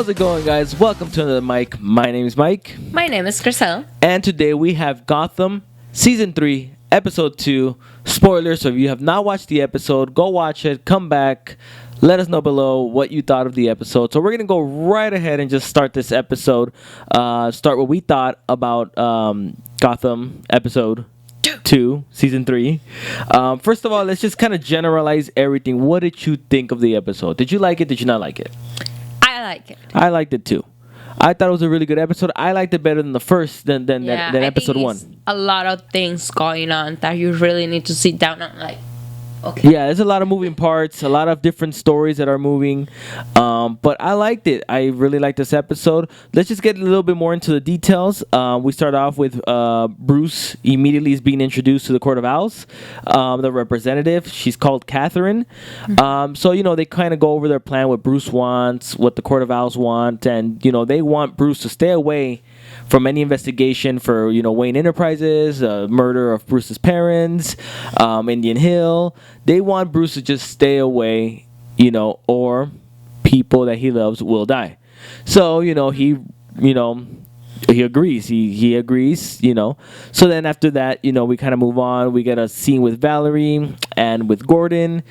How's it going, guys? Welcome to another Mike. My name is Mike. My name is Grisel. And today we have Gotham Season 3, Episode 2. Spoilers, so if you have not watched the episode, go watch it, come back, let us know below what you thought of the episode. So we're going to go right ahead and just start this episode. Start what we thought about Gotham Episode 2, Season 3. First of all, let's just kind of generalize everything. What did you think of the episode? Did you like it? Did you not like it? I like it. I liked it too. I thought it was a really good episode. I liked it better than the first, than episode 1. A lot of things going on that you really need to sit down and okay. Yeah, there's a lot of moving parts, a lot of different stories that are moving. But I liked it. I really liked this episode. Let's just get a little bit more into the details. We start off with Bruce immediately is being introduced to the Court of Owls, the representative. She's called Catherine. So, they kind of go over their plan, what Bruce wants, what the Court of Owls want. And, they want Bruce to stay away from any investigation for, Wayne Enterprises, murder of Bruce's parents, Indian Hill. They want Bruce to just stay away, or people that he loves will die. So, he agrees. He agrees, So then after that, we kind of move on. We get a scene with Valerie and with Gordon.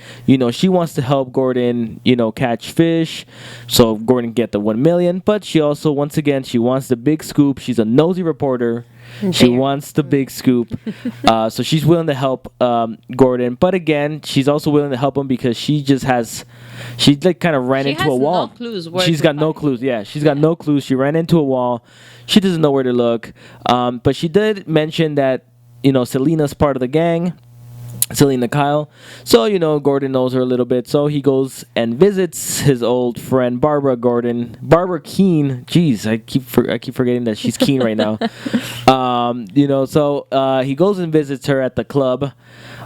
She wants to help Gordon, catch fish. So Gordon get the 1 million. But she also, once again, she wants the big scoop. She's a nosy reporter. She wants the big scoop. So she's willing to help Gordon. But again, she's also willing to help him because she kind of ran into a wall. She's got no clues. Yeah, she's got no clues. She ran into a wall. She doesn't know where to look. But she did mention that, Selena's part of the gang. Selena Kyle. So, Gordon knows her a little bit. So he goes and visits his old friend Barbara Keene. Jeez, I keep forgetting that she's Keene right now. So he goes and visits her at the club,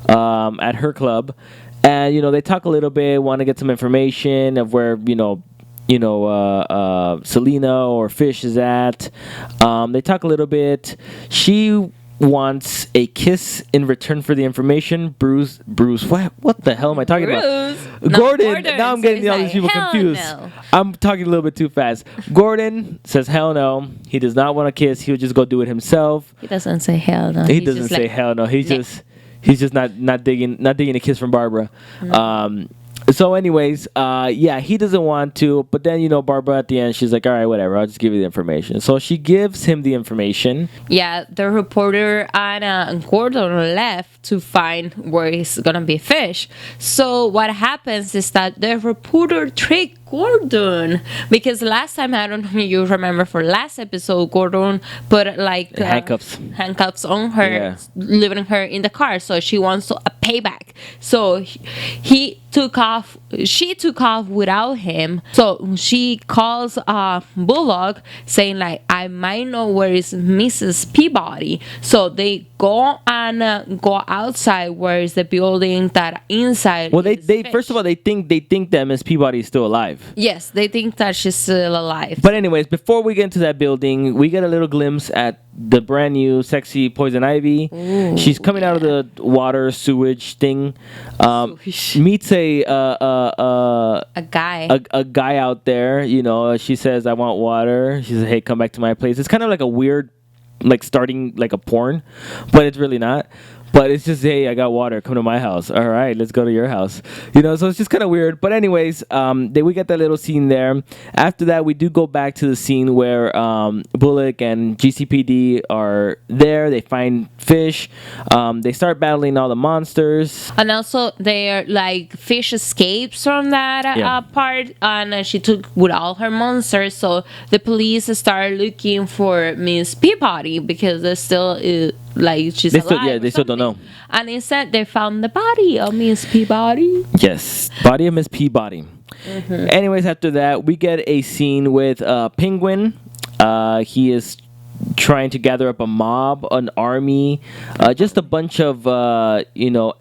at her club. And, they talk a little bit, want to get some information of where, Selena or Fish is at. They talk a little bit. She wants a kiss in return for the information. Bruce, what the hell am I talking about? Gordon. Now I'm getting all these people confused. No. I'm talking a little bit too fast. Gordon says hell no. He does not want a kiss. He'll just go do it himself. He doesn't say hell no. He doesn't say hell no. He's just not digging a kiss from Barbara. So anyways, he doesn't want to, but then, Barbara at the end, she's like, all right, whatever, I'll just give you the information. So she gives him the information. Yeah, the reporter and Gordon left to find where he's gonna be fish. So what happens is that the reporter tricked Gordon, because last time, I don't know if you remember, for last episode, Gordon put handcuffs on her, leaving her in the car. So she wants a payback. So she took off without him. So she calls Bullock saying I might know where is Mrs. Peabody. So they go outside where is the building that inside. Well, they first of all, they think that Miss Peabody is still alive. Yes, they think that she's still alive. But anyways, before we get into that building, we get a little glimpse at the brand new sexy Poison Ivy. Ooh, she's coming out of the water sewage thing. Meets a guy out there. She says, I want water. She says, hey, come back to my place. It's kind of like a weird, starting like a porn, but it's really not. But it's just, hey, I got water. Come to my house. All right, let's go to your house. So it's just kind of weird. But anyways, we get that little scene there. After that, we do go back to the scene where Bullock and GCPD are there. They find Fish. They start battling all the monsters. And also, Fish escapes from that part. And she took with all her monsters. So the police start looking for Miss Peabody because they're still... she's alive. They still don't know. And instead, they found the body of Miss Peabody. Yes, body of Miss Peabody. Mm-hmm. Anyways, after that, we get a scene with Penguin. He is trying to gather up a mob, an army, just a bunch of,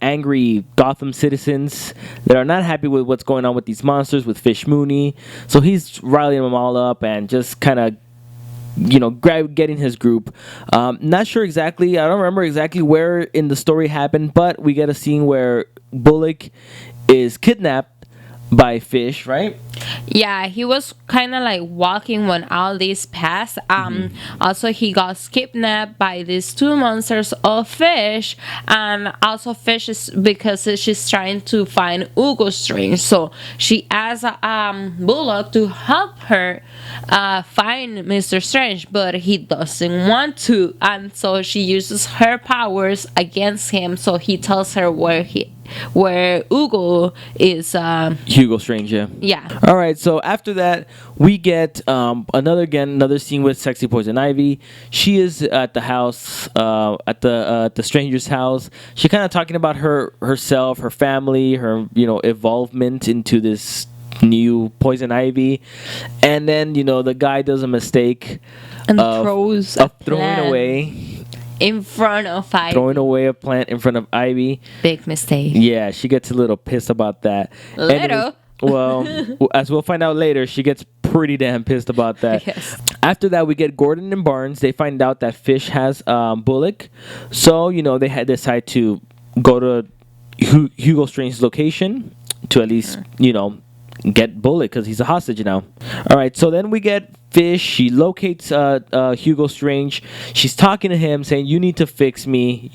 angry Gotham citizens that are not happy with what's going on with these monsters, with Fish Mooney. So he's rallying them all up and just kind of getting his group. Not sure exactly. I don't remember exactly where in the story happened, but we get a scene where Bullock is kidnapped by Fish, right? Yeah, he was kind of like walking when all this passed. Also, he got kidnapped by these two monsters of Fish, and also Fish is because she's trying to find Hugo Strange. So she asked Bullock to help her find Mr. Strange, but he doesn't want to, and so she uses her powers against him. So he tells her where Hugo is. Hugo Strange, yeah. Yeah. All right, so after that, we get another scene with Sexy Poison Ivy. She is at the house, at the stranger's house. She kind of talking about herself, her family, her evolvement into this new Poison Ivy, and then the guy does a mistake And of, throws of a throwing plant away. in front of Ivy. Throwing away a plant in front of Ivy. Big mistake. Yeah, she gets a little pissed about that. Little? Well, as we'll find out later, she gets pretty damn pissed about that. Yes. After that, we get Gordon and Barnes. They find out that Fish has Bullock. So, they had decide to go to Hugo Strange's location to at least, get Bullock because he's a hostage now. All right, so then we get Fish. She locates Hugo Strange. She's talking to him, saying, "You need to fix me."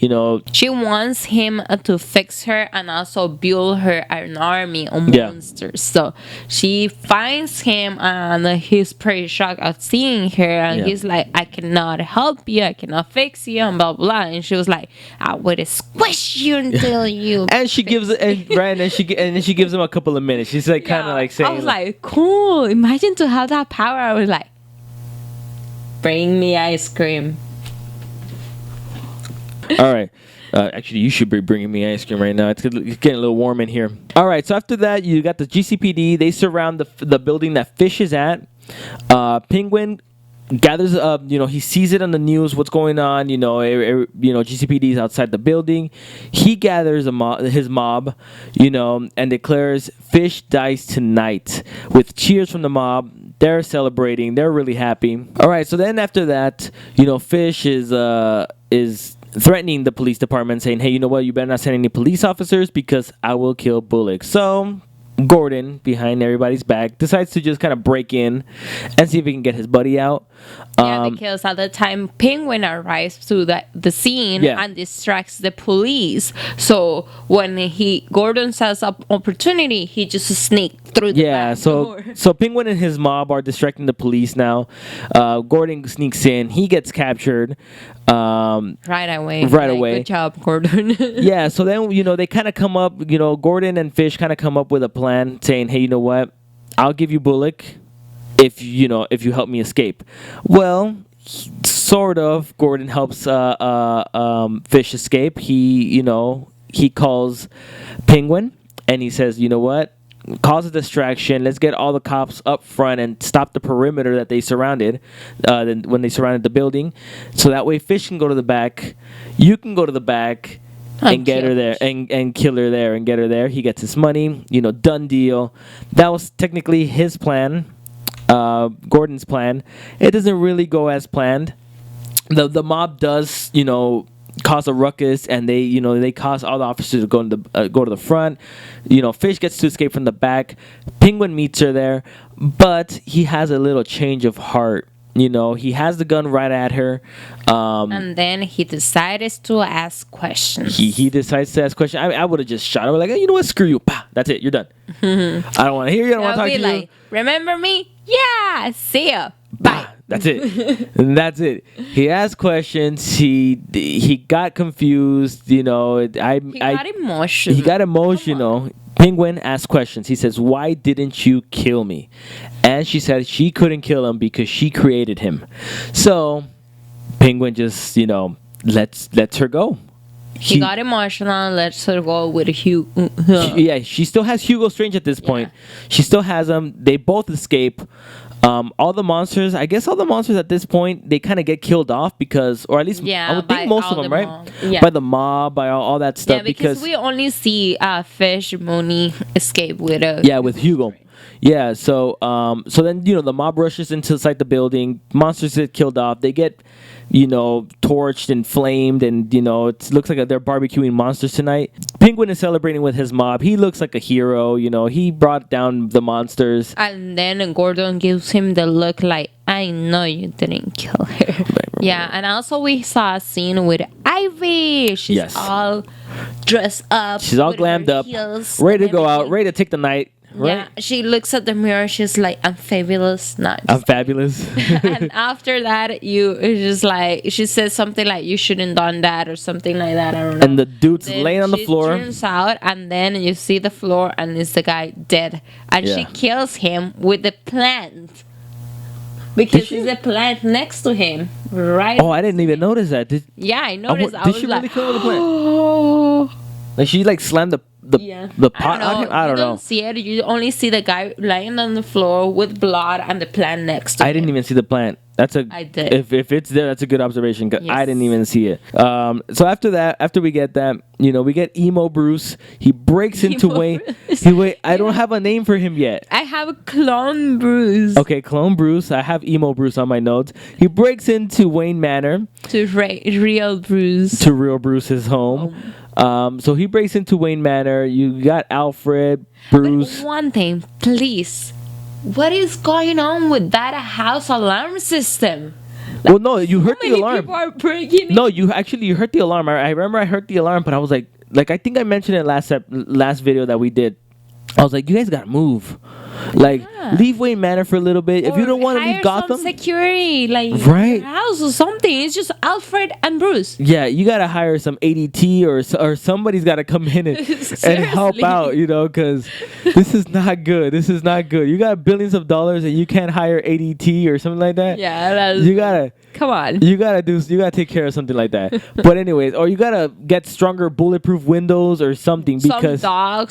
She wants him to fix her and also build her an army of Yeah. monsters. So she finds him and he's pretty shocked at seeing her. And Yeah. he's like, "I cannot help you. I cannot fix you," and blah, blah. And she was like, "I would squish you until you." And she gives and then she gives him a couple of minutes. She's like kind of like saying, I was like, cool. Imagine to have that power. I was like, bring me ice cream. All right. Actually, you should be bringing me ice cream right now. It's getting a little warm in here. All right. So after that, you got the GCPD. They surround the building that Fish is at. Penguin gathers up. He sees it on the news. What's going on? GCPD is outside the building. He gathers his mob. And declares Fish dies tonight. With cheers from the mob. They're celebrating. They're really happy. All right. So then after that, Fish is threatening the police department, saying, "Hey, you know what? You better not send any police officers because I will kill Bullock." So Gordon, behind everybody's back, decides to just kind of break in and see if he can get his buddy out. Yeah, because at the time Penguin arrives to the scene Yeah. and distracts the police. So when Gordon says up opportunity, he just sneaks through the Yeah, back so door. so Penguin and his mob are distracting the police now. Gordon sneaks in. He gets captured. Right away. Right away. Good job, Gordon. Yeah, so then they kind of come up. Gordon and Fish kind of come up with a plan, saying, "Hey, you know what? I'll give you Bullock if you help me escape." Well, sort of. Gordon helps Fish escape. He calls Penguin and he says, "You know what? Cause a distraction. Let's get all the cops up front and stop the perimeter that they surrounded when they surrounded the building. So that way Fish can go to the back. You can go to the back and get her there and kill her there and get her there. He gets his money. Done deal." That was technically his plan, Gordon's plan. It doesn't really go as planned. The mob does, cause a ruckus, and they cause all the officers to go to the front. Fish gets to escape from the back. Penguin meets her there, but he has a little change of heart. He has the gun right at her. And then he decides to ask questions. He decides to ask questions. I would have just shot him like, "Hey, you know what? Screw you. Bah, that's it. You're done. I don't want to hear you. I don't want to I'll talk be to you." like, remember me? Yeah, see ya. Bye. That's it. And that's it. He asked questions. He got confused. He got emotional. He got emotional. Penguin asked questions. He says, "Why didn't you kill me?" And she said she couldn't kill him because she created him. So Penguin just lets her go. He got emotional. Let's go with Hugh. She still has Hugo Strange at this point. She still has him. They both escape. All the monsters at this point, they kind of get killed off because, or at least I would think most of them, right? Yeah. By the mob, by all that stuff. Yeah, because we only see Fish Mooney escape with with Hugo. Yeah, so then the mob rushes inside the building. Monsters get killed off. They get torched and flamed, and it looks like they're barbecuing monsters tonight. Penguin is celebrating with his mob. He looks like a hero. You know, he brought down the monsters. And then Gordon gives him the look like, I know you didn't kill her. Yeah, and also we saw a scene with Ivy. She's all dressed up. She's all glammed up, ready to go out, ready to take the night. Right? Yeah, she looks at the mirror. She's like, I'm fabulous. I'm fabulous. And after that, it's just like, she says something like, you shouldn't done that or something like that. I don't know. And the dude's laying on the floor. She turns out, and then you see the floor, and it's the guy dead. And she kills him with the plant. Because there's a plant next to him, right? Oh, I didn't even notice that. Yeah, I noticed. Did she really kill him with a plant? Like she like slammed the pot on him? I don't know. You don't see it. You only see the guy lying on the floor with blood and the plant next to him. I didn't even see the plant. I did. If it's there, that's a good observation. Cause I didn't even see it. So after we get that, you know, we get emo Bruce. He breaks into Wayne. I don't have a name for him yet. I have Clone Bruce. Okay, Clone Bruce. I have emo Bruce on my notes. He breaks into Wayne Manor. To real Bruce. To real Bruce's home. So he breaks into Wayne Manor. You got Alfred, Bruce. But one thing, please. What is going on with that house alarm system? Well, no, you heard the alarm. People are breaking no, you heard the alarm. I remember I heard the alarm, but I was like I think I mentioned it last video that we did. I was like, you guys gotta move. Like, leave Wayne Manor for a little bit. If you don't want to leave Gotham, some security, like right, house or something. It's just Alfred and Bruce. Yeah, you gotta hire some ADT or somebody's gotta come in and help out. You know, because this is not good. This is not good. You got billions of dollars and you can't hire ADT or something like that. Yeah, you gotta. Come on. You gotta take care of something like that. But anyways, or you gotta get stronger bulletproof windows or something because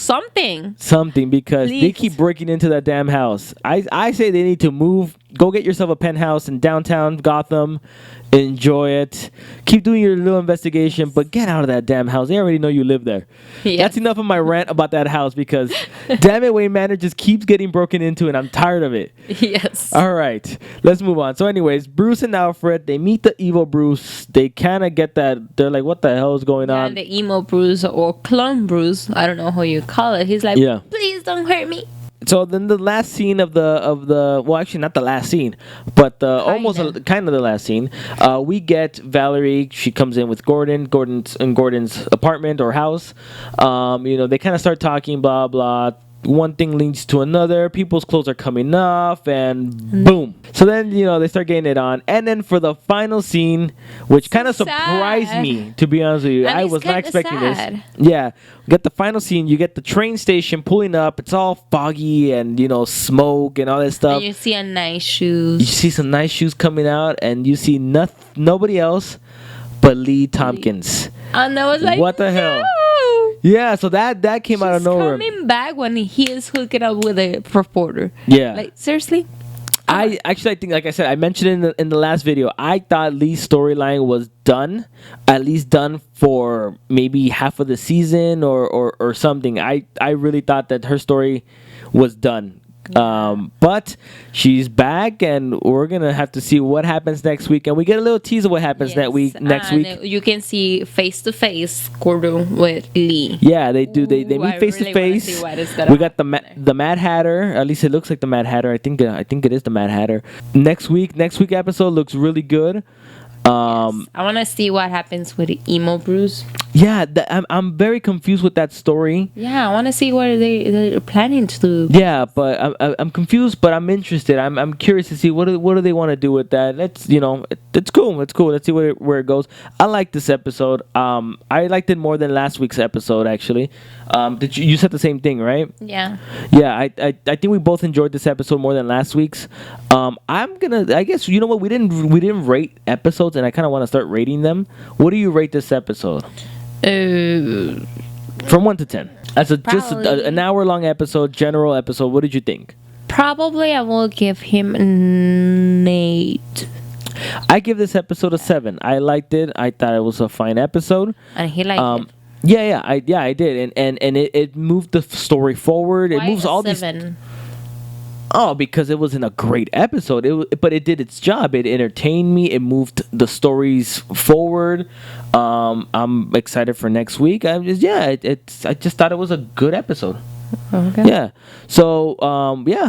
something because Please. They keep breaking into that damn house. I say they need to move. Go get yourself a penthouse in downtown Gotham. Enjoy it. Keep doing your little investigation, but get out of that damn house. They already know you live there. Yes. That's enough of my rant about that house because damn it, Wayne Manor just keeps getting broken into and I'm tired of it. Yes. All right. Let's move on. So anyways, Bruce and Alfred, they meet the evil Bruce. They kind of get that. They're like, what the hell is going on? And the emo Bruce or clone Bruce, I don't know how you call it. He's like, please don't hurt me. So then the last scene of the well, actually not the last scene, but almost kind of the last scene. We get Valerie. She comes in with Gordon's apartment or house. You know, they kind of start talking, blah blah. One thing leads to another. People's clothes are coming off, and boom. So then, you know, they start getting it on. And then for the final scene, which kind of surprised me, to be honest with you. I was not expecting this. Yeah. Get the final scene. You get the train station pulling up. It's all foggy and, you know, smoke and all that stuff. And you see a nice shoes. You see some nice shoes coming out, and you see nobody else but Lee Tompkins. And I was like, what the hell? Yeah, so that came out of nowhere. Coming back when he is hooking up with a reporter. Yeah. Like, seriously? I think, like I said, I mentioned in the last video, I thought Lee's storyline was done, at least done for maybe half of the season or something. I really thought that her story was done. But she's back, and we're gonna have to see what happens next week, and we get a little tease of what happens next week. You can see face to face Gordon with Lee. Yeah, they do. They meet face to face. We got the Mad Hatter. At least it looks like the Mad Hatter. I think it is the Mad Hatter. Next week episode looks really good. I want to see what happens with emo Bruce. Yeah, I'm very confused with that story. Yeah, I want to see what they're planning to do. Yeah, but I'm confused, but I'm interested. I'm curious to see what do they want to do with that. It's cool. It's cool. Let's see where it goes. I like this episode. I liked it more than last week's episode actually. Did you said the same thing, right? Yeah. Yeah, I think we both enjoyed this episode more than last week's. I guess you know what, we didn't rate episodes, and I kind of want to start rating them. What do you rate this episode? From 1 to 10. As just an hour-long episode, general episode. What did you think? Probably I will give him an 8. I give this episode a 7. I liked it. I thought it was a fine episode. And he liked it. Yeah, I did, and it moved the story forward. Why it moves all 7? Oh, because it wasn't a great episode. But it did its job. It entertained me. It moved the stories forward. I'm excited for next week. I just thought it was a good episode. Okay. Yeah. So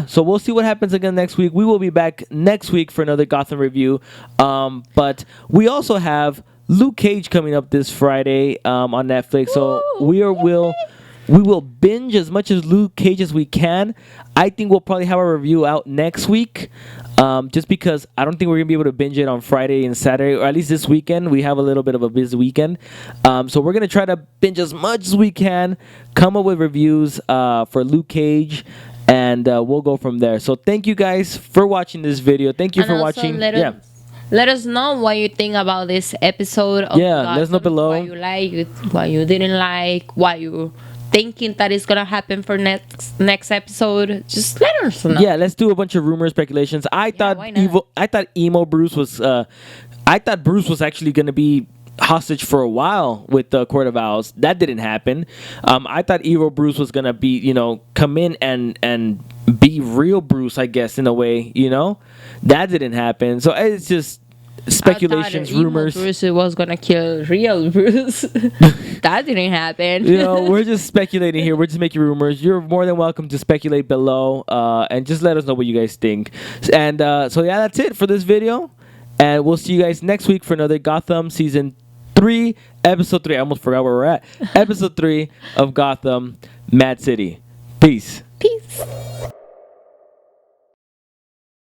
So we'll see what happens again next week. We will be back next week for another Gotham review. But we also have Luke Cage coming up this Friday on Netflix. So Woo! we will binge as much as Luke Cage as we can. I think we'll probably have our review out next week. Just because I don't think we're gonna be able to binge it on Friday and Saturday, or at least this weekend. We have a little bit of a busy weekend, so we're gonna try to binge as much as we can, come up with reviews for Luke Cage, and we'll go from there. So thank you guys for watching this video. Thank you And for also watching. let us know what you think about this episode. Of Yeah, let us know Gotham, below. What you like, what you didn't like, what you thinking that is gonna happen for next episode. Just let us know. Yeah, let's do a bunch of rumors, speculations. I thought why not? emo Bruce was. I thought Bruce was actually gonna be hostage for a while with the Court of Owls. That didn't happen. I thought evil Bruce was gonna be, come in and be real Bruce, I guess, in a way. That didn't happen. So it's just speculations, I thought rumors. evil Bruce was gonna kill real Bruce. That didn't happen. We're just speculating here. We're just making rumors. You're more than welcome to speculate below, and just let us know what you guys think. And so yeah, that's it for this video. And we'll see you guys next week for another Gotham season 3, episode 3. I almost forgot where we're at. Episode 3 of Gotham, Mad City. Peace. Peace.